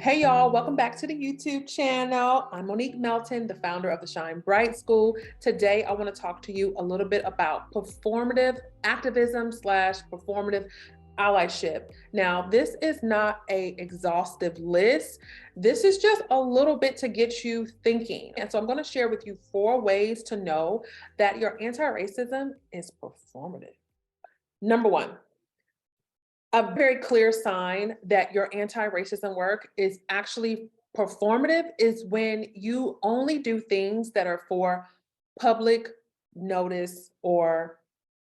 Hey y'all, welcome back to the YouTube channel. I'm Monique Melton, the founder of the Shine Bright School. Today, I want to talk to you a little bit about performative activism slash performative allyship. Now, this is not an exhaustive list. This is just a little bit to get you thinking. And so I'm going to share with you 4 ways to know that your anti-racism is performative. Number 1, a very clear sign that your anti-racism work is actually performative is when you only do things that are for public notice or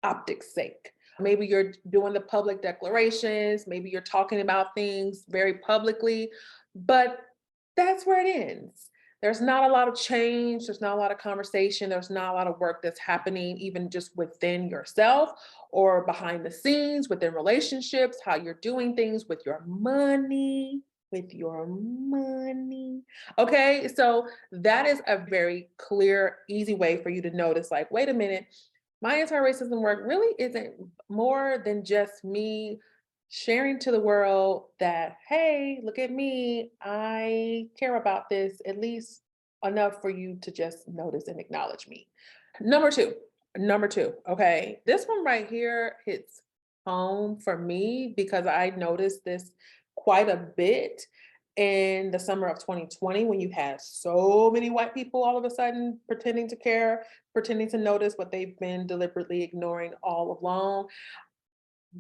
optics sake. Maybe you're doing the public declarations, maybe you're talking about things very publicly, but that's where it ends. There's not a lot of change, there's not a lot of conversation, there's not a lot of work that's happening even just within yourself or behind the scenes, within relationships, how you're doing things with your money, with your money. Okay, so that is a very clear, easy way for you to notice, like, wait a minute, my anti-racism work really isn't more than just me sharing to the world that, hey, look at me, I care about this, at least enough for you to just notice and acknowledge me. Number two, okay, this one right here hits home for me because I noticed this quite a bit in the summer of 2020 when you had so many white people all of a sudden pretending to care, pretending to notice what they've been deliberately ignoring all along,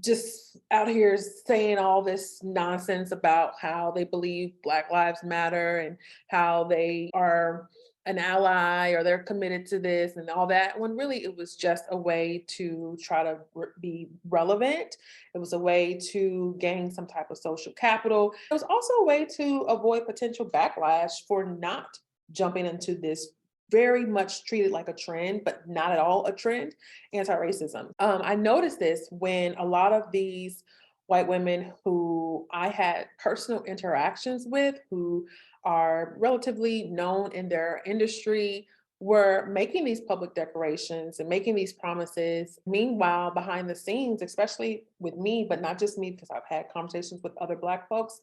just out here saying all this nonsense about how they believe Black Lives Matter and how they are an ally or they're committed to this and all that, when really it was just a way to try to be relevant. It was a way to gain some type of social capital. It was also a way to avoid potential backlash for not jumping into this very much treated like a trend, but not at all a trend, anti-racism. I noticed this when a lot of these white women who I had personal interactions with, who are relatively known in their industry, were making these public declarations and making these promises. Meanwhile, behind the scenes, especially with me, but not just me, because I've had conversations with other Black folks,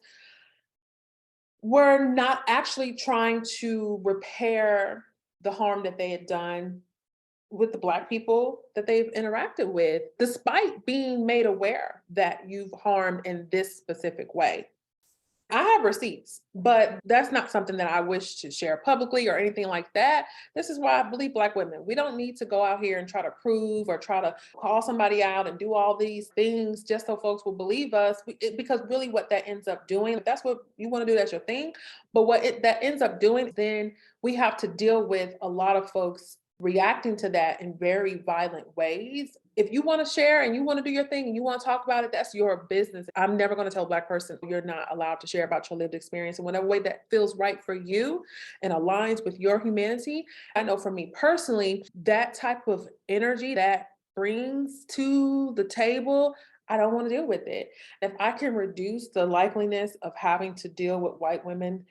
were not actually trying to repair the harm that they had done with the Black people that they've interacted with, despite being made aware that you've harmed in this specific way. I have receipts, but that's not something that I wish to share publicly or anything like that. This is why I believe Black women, we don't need to go out here and try to prove or try to call somebody out and do all these things just so folks will believe us. Because really what that ends up doing, if that's what you want to do, that's your thing. But that ends up doing, then we have to deal with a lot of folks reacting to that in very violent ways. If you want to share and you want to do your thing and you want to talk about it, that's your business. I'm never going to tell a Black person you're not allowed to share about your lived experience in whatever way that feels right for you and aligns with your humanity. I know for me personally, that type of energy that brings to the table, I don't want to deal with it. If I can reduce the likeliness of having to deal with white women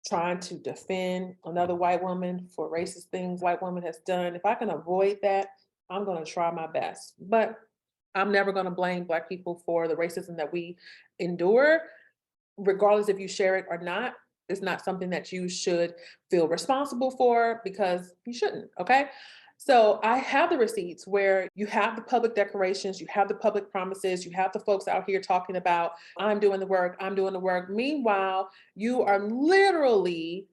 trying to defend another white woman for racist things white woman has done, if I can avoid that, I'm going to try my best. But I'm never going to blame Black people for the racism that we endure, regardless if you share it or not. It's not something that you should feel responsible for because you shouldn't, okay? So I have the receipts where you have the public declarations, you have the public promises, you have the folks out here talking about, I'm doing the work, I'm doing the work. Meanwhile, you are literally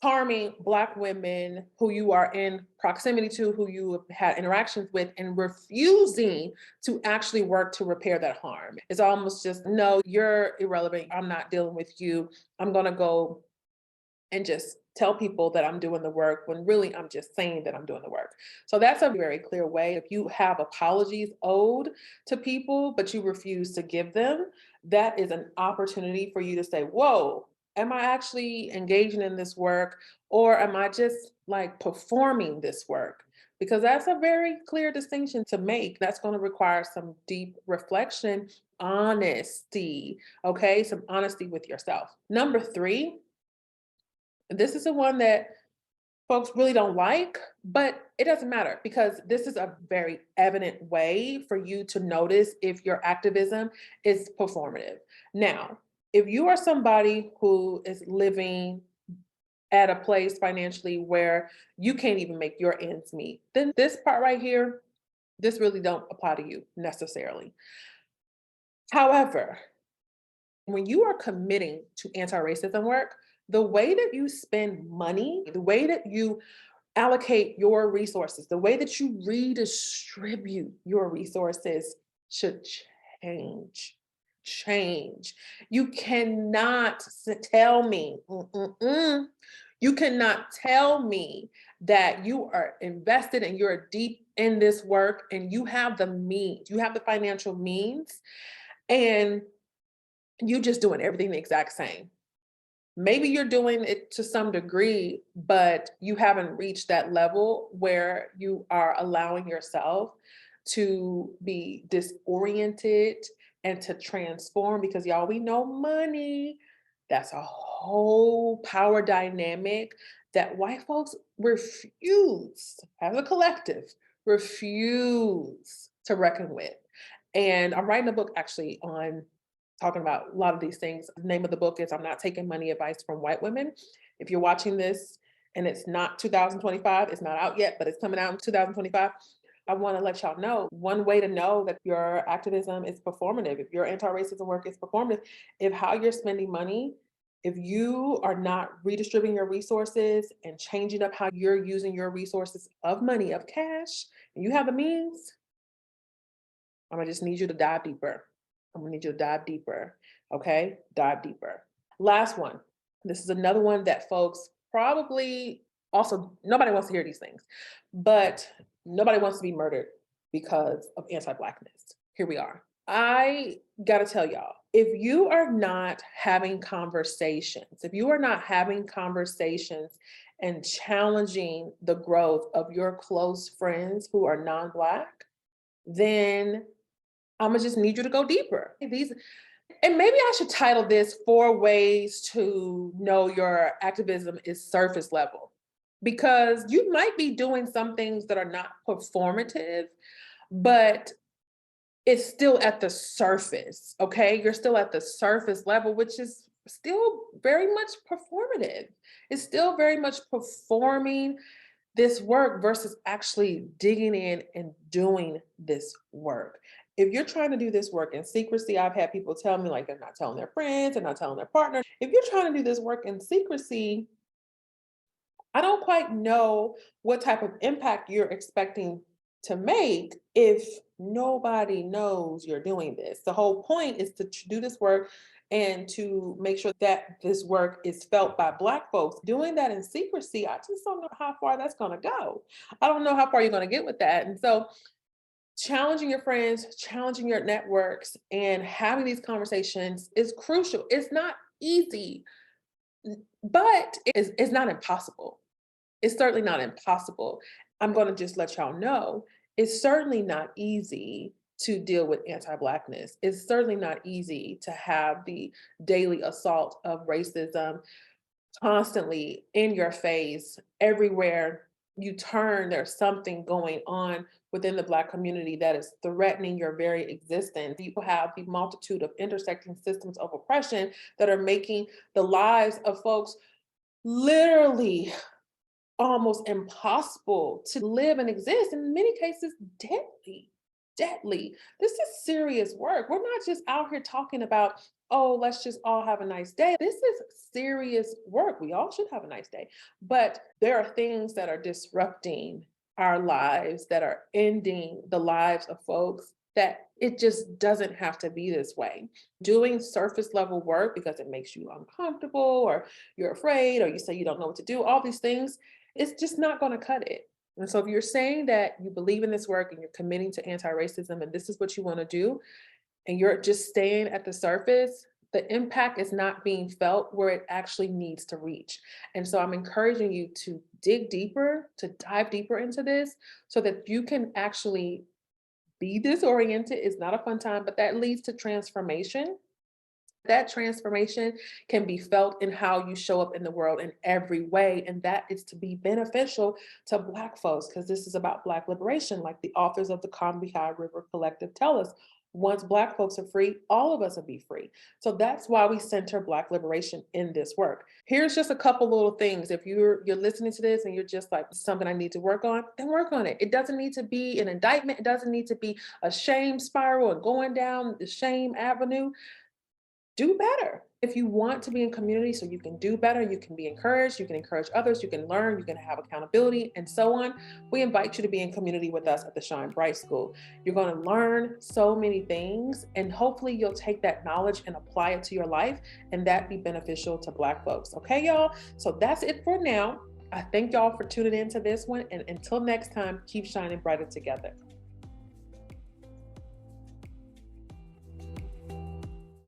harming Black women who you are in proximity to, who you have had interactions with, and refusing to actually work to repair that harm. It's almost just, no, you're irrelevant. I'm not dealing with you. I'm going to go and just tell people that I'm doing the work when really I'm just saying that I'm doing the work. So that's a very clear way. If you have apologies owed to people, but you refuse to give them, that is an opportunity for you to say, whoa, am I actually engaging in this work or am I just like performing this work? Because that's a very clear distinction to make. That's going to require some deep reflection, honesty, okay? Some honesty with yourself. Number 3, this is the one that folks really don't like, but it doesn't matter because this is a very evident way for you to notice if your activism is performative. Now, If you are somebody who is living at a place financially where you can't even make your ends meet, then this part right here, this really don't apply to you necessarily. However, when you are committing to anti-racism work, the way that you spend money, the way that you allocate your resources, the way that you redistribute your resources should change. Change. You cannot tell me, you cannot tell me that you are invested and you're deep in this work and you have the means, you have the financial means, and you just doing everything the exact same. Maybe you're doing it to some degree, but you haven't reached that level where you are allowing yourself to be disoriented and to transform, because y'all, we know money. That's a whole power dynamic that white folks refuse, as a collective, refuse to reckon with. And I'm writing a book actually on talking about a lot of these things. The name of the book is I'm Not Taking Money Advice from White Women. If you're watching this and it's not 2025, it's not out yet, but it's coming out in 2025. I want to let y'all know one way to know that your activism is performative, if your anti-racism work is performative, if how you're spending money, if you are not redistributing your resources and changing up how you're using your resources of money, of cash, and you have the means, I'm gonna just need you to dive deeper. I'm gonna need you to dive deeper. Okay, dive deeper. Last one. This is another one that folks probably also, nobody wants to hear these things, but nobody wants to be murdered because of anti-Blackness. Here we are. I gotta tell y'all, if you are not having conversations, if you are not having conversations and challenging the growth of your close friends who are non-Black, then Imma just need you to go deeper. These, and maybe I should title this 4 ways to know your activism is surface level, because you might be doing some things that are not performative, but it's still at the surface, okay? You're still at the surface level, which is still very much performative. It's still very much performing this work versus actually digging in and doing this work. If you're trying to do this work in secrecy, I've had people tell me like they're not telling their friends, they're not telling their partner. If you're trying to do this work in secrecy, I don't quite know what type of impact you're expecting to make if nobody knows you're doing this. The whole point is to do this work and to make sure that this work is felt by Black folks. Doing that in secrecy, I just don't know how far that's going to go. I don't know how far you're going to get with that. And so, challenging your friends, challenging your networks, and having these conversations is crucial. It's not easy, but it's not impossible. It's certainly not impossible. I'm going to just let y'all know, it's certainly not easy to deal with anti-Blackness. It's certainly not easy to have the daily assault of racism constantly in your face. Everywhere you turn, there's something going on within the Black community that is threatening your very existence. You have the multitude of intersecting systems of oppression that are making the lives of folks literally almost impossible to live and exist, in many cases deadly, deadly. This is serious work. We're not just out here talking about, oh, let's just all have a nice day. This is serious work. We all should have a nice day. But there are things that are disrupting our lives, that are ending the lives of folks, that it just doesn't have to be this way. Doing surface level work because it makes you uncomfortable or you're afraid or you say you don't know what to do, all these things, it's just not going to cut it. And so if you're saying that you believe in this work and you're committing to anti-racism and this is what you want to do, and you're just staying at the surface, the impact is not being felt where it actually needs to reach. And so I'm encouraging you to dig deeper, to dive deeper into this so that you can actually be disoriented. It's not a fun time, but that leads to transformation. That transformation can be felt in how you show up in the world in every way. And that is to be beneficial to Black folks, because this is about Black liberation, like the authors of the Combahee River Collective tell us. Once Black folks are free, all of us will be free. So that's why we center Black liberation in this work. Here's just a couple little things. If you're listening to this and you're just like, something I need to work on, then work on it. It doesn't need to be an indictment. It doesn't need to be a shame spiral and going down the shame avenue. Do better. If you want to be in community so you can do better, you can be encouraged, you can encourage others, you can learn, you can have accountability, and so on. We invite you to be in community with us at the Shine Bright School. You're going to learn so many things, and hopefully you'll take that knowledge and apply it to your life, and that be beneficial to Black folks. Okay, y'all? So that's it for now. I thank y'all for tuning into this one, and until next time, keep shining brighter together.